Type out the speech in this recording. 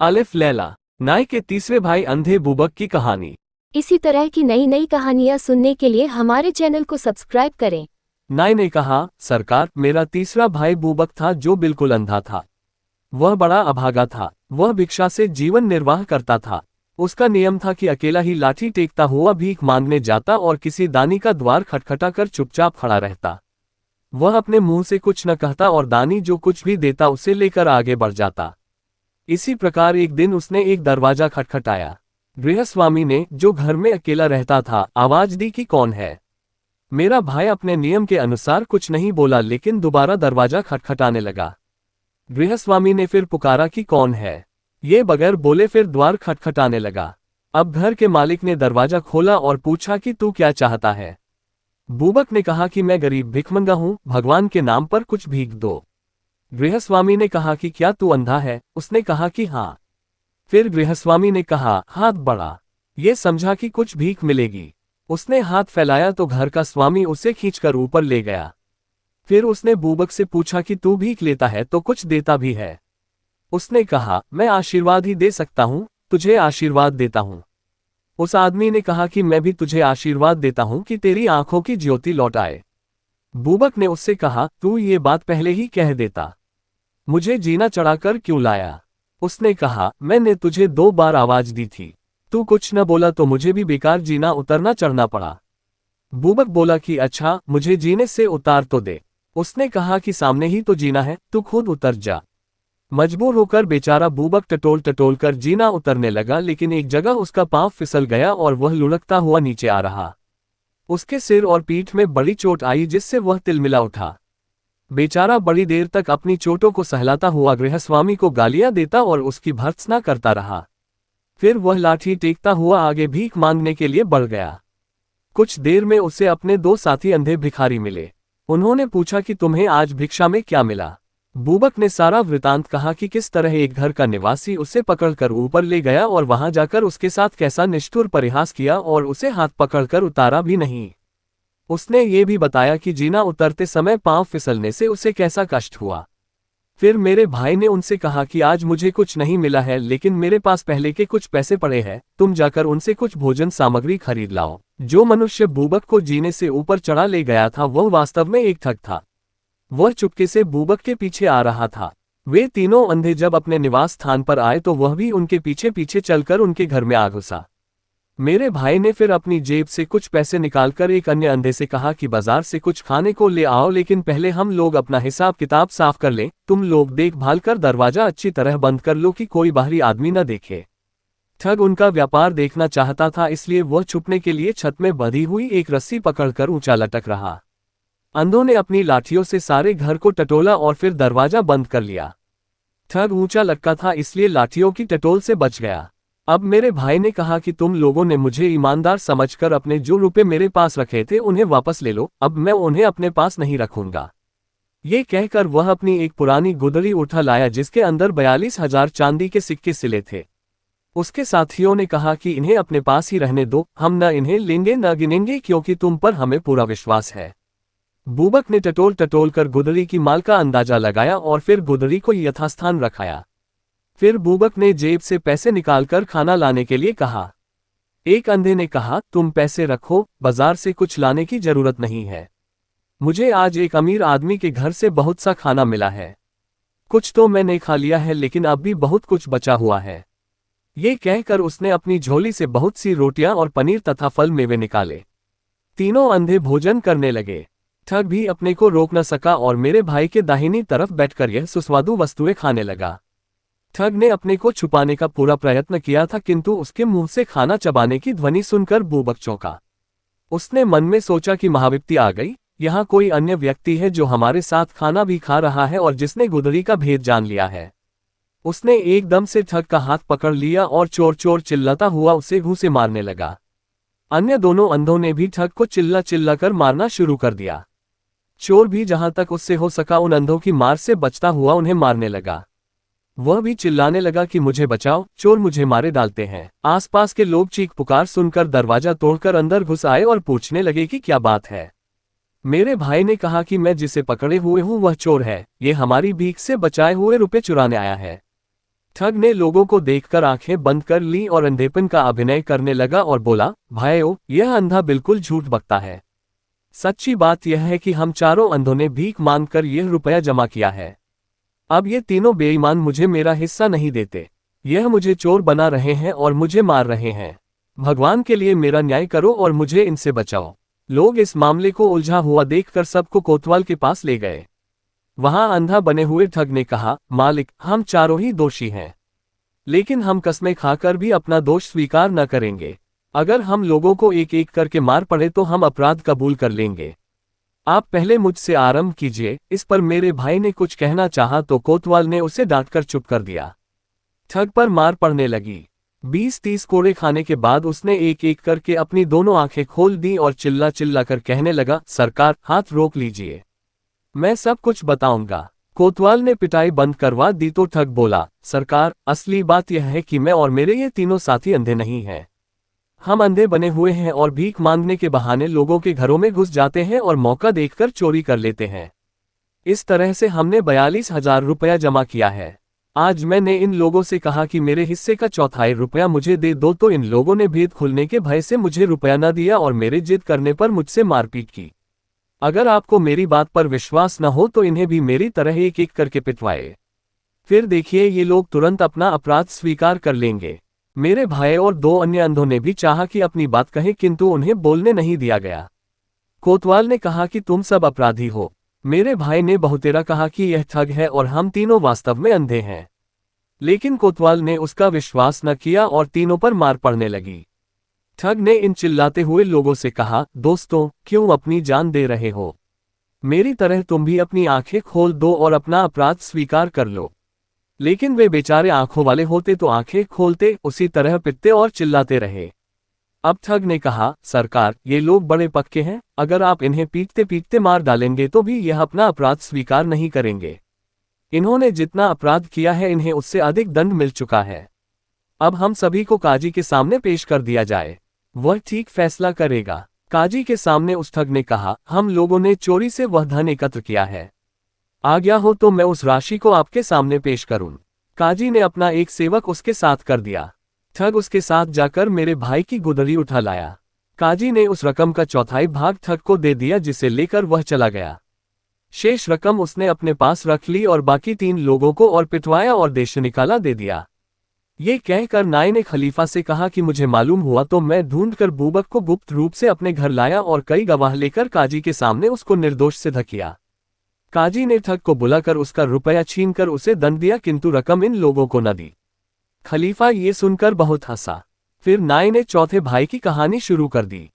अलिफ लैला नाय के तीसरे भाई अंधे बूबक की कहानी। इसी तरह की नई नई कहानियाँ सुनने के लिए हमारे चैनल को सब्सक्राइब करें। नाय ने कहा, सरकार, मेरा तीसरा भाई बूबक था जो बिल्कुल अंधा था। वह बड़ा अभागा था। वह भिक्षा से जीवन निर्वाह करता था। उसका नियम था कि अकेला ही लाठी टेकता हुआ भीख मांगने जाता और किसी दानी का द्वार खटखटा कर चुपचाप खड़ा रहता। वह अपने मुंह से कुछ न कहता और दानी जो कुछ भी देता उसे लेकर आगे बढ़ जाता। इसी प्रकार एक दिन उसने एक दरवाजा खटखटाया। गृहस्वामी ने, जो घर में अकेला रहता था, आवाज दी कि कौन है। मेरा भाई अपने नियम के अनुसार कुछ नहीं बोला, लेकिन दोबारा दरवाजा खटखटाने लगा। गृहस्वामी ने फिर पुकारा कि कौन है। ये बगैर बोले फिर द्वार खटखटाने लगा। अब घर के मालिक ने दरवाजा खोला और पूछा कि तू क्या चाहता है। बूबक ने कहा कि मैं गरीब भिखमंगा हूं, भगवान के नाम पर कुछ भीख दो। गृहस्वामी ने कहा कि क्या तू अंधा है। उसने कहा कि हाँ। फिर गृहस्वामी ने कहा, हाथ बढ़ा। ये समझा कि कुछ भीख मिलेगी। उसने हाथ फैलाया तो घर का स्वामी उसे खींचकर ऊपर ले गया। फिर उसने बूबक से पूछा कि तू भीख लेता है तो कुछ देता भी है। उसने कहा, मैं आशीर्वाद ही दे सकता हूं, तुझे आशीर्वाद देता हूं। उस आदमी ने कहा कि मैं भी तुझे आशीर्वाद देता हूं कि तेरी आंखों की ज्योति लौट आए। बूबक ने उससे कहा, तू ये बात पहले ही कह देता। मुझे जीना चढ़ाकर क्यों लाया। उसने कहा, मैंने तुझे 2 बार आवाज दी थी, तू कुछ न बोला तो मुझे भी बेकार जीना उतरना चढ़ना पड़ा। बूबक बोला कि अच्छा, मुझे जीने से उतार तो दे। उसने कहा कि सामने ही तो जीना है, तू खुद उतर जा। मजबूर होकर बेचारा बूबक टटोल टटोल कर जीना उतरने लगा, लेकिन एक जगह उसका पांव फिसल गया और वह लुढ़कता हुआ नीचे आ रहा। उसके सिर और पीठ में बड़ी चोट आई जिससे वह तिलमिला उठा। बेचारा बड़ी देर तक अपनी चोटों को सहलाता हुआ गृहस्वामी को गालियां देता और उसकी भर्त्सना करता रहा। फिर वह लाठी टेकता हुआ आगे भीख मांगने के लिए बढ़ गया। कुछ देर में उसे अपने 2 साथी अंधे भिखारी मिले। उन्होंने पूछा कि तुम्हें आज भिक्षा में क्या मिला। बूबक ने सारा वृतांत कहा कि किस तरह एक घर का निवासी उसे पकड़कर ऊपर ले गया और वहां जाकर उसके साथ कैसा निष्ठुर परिहास किया और उसे हाथ पकड़कर उतारा भी नहीं। उसने ये भी बताया कि जीना उतरते समय पांव फिसलने से उसे कैसा कष्ट हुआ। फिर मेरे भाई ने उनसे कहा कि आज मुझे कुछ नहीं मिला है, लेकिन मेरे पास पहले के कुछ पैसे पड़े हैं, तुम जाकर उनसे कुछ भोजन सामग्री खरीद लाओ। जो मनुष्य बूबक को जीने से ऊपर चढ़ा ले गया था वह वास्तव में एक ठग था। वह चुपके से बूबक के पीछे आ रहा था। वे तीनों अंधे जब अपने निवास स्थान पर आए तो वह भी उनके पीछे पीछे चलकर उनके घर में आ घुसा। मेरे भाई ने फिर अपनी जेब से कुछ पैसे निकालकर एक अन्य अंधे से कहा कि बाजार से कुछ खाने को ले आओ, लेकिन पहले हम लोग अपना हिसाब किताब साफ कर लें। तुम लोग देखभाल कर दरवाजा अच्छी तरह बंद कर लो कि कोई बाहरी आदमी न देखे। ठग उनका व्यापार देखना चाहता था, इसलिए वह छुपने के लिए छत में बंधी हुई एक रस्सी पकड़कर ऊंचा लटक रहा। अंधों ने अपनी लाठियों से सारे घर को टटोला और फिर दरवाजा बंद कर लिया। ठग ऊंचा लटका था, इसलिए लाठियों की टटोल से बच गया। अब मेरे भाई ने कहा कि तुम लोगों ने मुझे ईमानदार समझकर अपने जो रुपए मेरे पास रखे थे उन्हें वापस ले लो, अब मैं उन्हें अपने पास नहीं रखूंगा। ये कहकर वह अपनी एक पुरानी गुदड़ी उठा लाया जिसके अंदर 42,000 चांदी के सिक्के सिले थे। उसके साथियों ने कहा कि इन्हें अपने पास ही रहने दो, हम न इन्हें लेंगे न गिनेंगे, क्योंकि तुम पर हमें पूरा विश्वास है। बूबक ने टटोल टटोल कर गुदड़ी की माल का अंदाजा लगाया और फिर गुदड़ी को यथास्थान रखाया। फिर बूबक ने जेब से पैसे निकालकर खाना लाने के लिए कहा। एक अंधे ने कहा, तुम पैसे रखो, बाजार से कुछ लाने की जरूरत नहीं है। मुझे आज एक अमीर आदमी के घर से बहुत सा खाना मिला है। कुछ तो मैंने खा लिया है, लेकिन अब भी बहुत कुछ बचा हुआ है। ये कहकर उसने अपनी झोली से बहुत सी रोटियां और पनीर तथा फल मेवे निकाले। तीनों अंधे भोजन करने लगे। ठग भी अपने को रोक न सका और मेरे भाई के दाहिनी तरफ बैठकर यह सुस्वादु वस्तुएं खाने लगा। ठग ने अपने को छुपाने का पूरा प्रयत्न किया था, किंतु उसके मुंह से खाना चबाने की ध्वनि सुनकर बूबक चौंका। उसने मन में सोचा कि महाविपत्ति आ गई, यहाँ कोई अन्य व्यक्ति है जो हमारे साथ खाना भी खा रहा है और जिसने गुदड़ी का भेद जान लिया है। उसने एकदम से ठग का हाथ पकड़ लिया और चोर चोर चिल्लाता हुआ उसे घूंसे मारने लगा। अन्य दोनों अंधों ने भी ठग को चिल्ला चिल्ला कर मारना शुरू कर दिया। चोर भी जहां तक उससे हो सका उन अंधों की मार से बचता हुआ उन्हें मारने लगा। वह भी चिल्लाने लगा कि मुझे बचाओ, चोर मुझे मारे डालते हैं। आसपास के लोग चीख पुकार सुनकर दरवाजा तोड़कर अंदर घुस आए और पूछने लगे कि क्या बात है। मेरे भाई ने कहा कि मैं जिसे पकड़े हुए हूं वह चोर है, ये हमारी भीख से बचाए हुए रुपए चुराने आया है। ठग ने लोगों को देखकर आंखें बंद कर ली और अंधेपन का अभिनय करने लगा और बोला, भाइयों, यह अंधा बिल्कुल झूठ बकता है। सच्ची बात यह है कि हम चारों अंधों ने भीख मांगकर यह रुपया जमा किया है। अब ये तीनों बेईमान मुझे मेरा हिस्सा नहीं देते। यह मुझे चोर बना रहे हैं और मुझे मार रहे हैं। भगवान के लिए मेरा न्याय करो और मुझे इनसे बचाओ। लोग इस मामले को उलझा हुआ देखकर सबको कोतवाल के पास ले गए। वहां अंधा बने हुए ठग ने कहा, मालिक, हम चारों ही दोषी हैं, लेकिन हम कसमें खाकर भी अपना दोष स्वीकार न करेंगे। अगर हम लोगों को एक एक करके मार पड़े तो हम अपराध कबूल कर लेंगे। आप पहले मुझसे आरंभ कीजिए। इस पर मेरे भाई ने कुछ कहना चाहा तो कोतवाल ने उसे डांटकर चुप कर दिया। ठग पर मार पड़ने लगी। 20-30 कोड़े खाने के बाद उसने एक एक करके अपनी दोनों आंखें खोल दी और चिल्ला चिल्ला कर कहने लगा, सरकार, हाथ रोक लीजिए, मैं सब कुछ बताऊंगा। कोतवाल ने पिटाई बंद करवा दी तो ठग बोला, सरकार, असली बात यह है कि मैं और मेरे ये तीनों साथी अंधे नहीं हैं। हम अंधे बने हुए हैं और भीख मांगने के बहाने लोगों के घरों में घुस जाते हैं और मौका देखकर चोरी कर लेते हैं। इस तरह से हमने 42,000 रुपया जमा किया है। आज मैंने इन लोगों से कहा कि मेरे हिस्से का चौथाई रुपया मुझे दे दो तो इन लोगों ने भेद खुलने के भय से मुझे रुपया न दिया और मेरे जिद करने पर मुझसे मारपीट की। अगर आपको मेरी बात पर विश्वास न हो तो इन्हें भी मेरी तरह एक एक करके पिटवाए। फिर देखिए ये लोग तुरंत अपना अपराध स्वीकार कर लेंगे। मेरे भाई और 2 अन्य अंधों ने भी चाहा कि अपनी बात कहें किंतु उन्हें बोलने नहीं दिया गया। कोतवाल ने कहा कि तुम सब अपराधी हो। मेरे भाई ने बहुतेरा कहा कि यह ठग है और हम तीनों वास्तव में अंधे हैं। लेकिन कोतवाल ने उसका विश्वास न किया और तीनों पर मार पड़ने लगी। ठग ने इन चिल्लाते हुए लोगों से कहा, दोस्तों, क्यों अपनी जान दे रहे हो? मेरी तरह तुम भी अपनी आंखें खोल दो और अपना अपराध स्वीकार कर लो। लेकिन वे बेचारे आंखों वाले होते तो आंखें खोलते, उसी तरह पिटते और चिल्लाते रहे। अब ठग ने कहा, सरकार, ये लोग बड़े पक्के हैं, अगर आप इन्हें पीटते पीटते मार डालेंगे तो भी यह अपना अपराध स्वीकार नहीं करेंगे। इन्होंने जितना अपराध किया है इन्हें उससे अधिक दंड मिल चुका है। अब हम सभी को काजी के सामने पेश कर दिया जाए, वह ठीक फैसला करेगा। काजी के सामने उस ठग ने कहा, हम लोगों ने चोरी से वह धन एकत्र किया है। आज्ञा हो तो मैं उस राशि को आपके सामने पेश करूं। काजी ने अपना एक सेवक उसके साथ कर दिया। ठग उसके साथ जाकर मेरे भाई की गुदरी उठा लाया। काजी ने उस रकम का चौथाई भाग ठग को दे दिया जिसे लेकर वह चला गया। शेष रकम उसने अपने पास रख ली और बाकी 3 लोगों को और पिटवाया और देश निकाला दे दिया। ये कहकर नाई ने खलीफा से कहा कि मुझे मालूम हुआ तो मैं ढूंढकर बूबक को गुप्त रूप से अपने घर लाया और कई गवाह लेकर काजी के सामने उसको निर्दोष सिद्ध किया। काजी ने ठग को बुलाकर उसका रुपया छीनकर उसे दंड दिया किंतु रकम इन लोगों को न दी। खलीफा ये सुनकर बहुत हंसा। फिर नाई ने चौथे भाई की कहानी शुरू कर दी।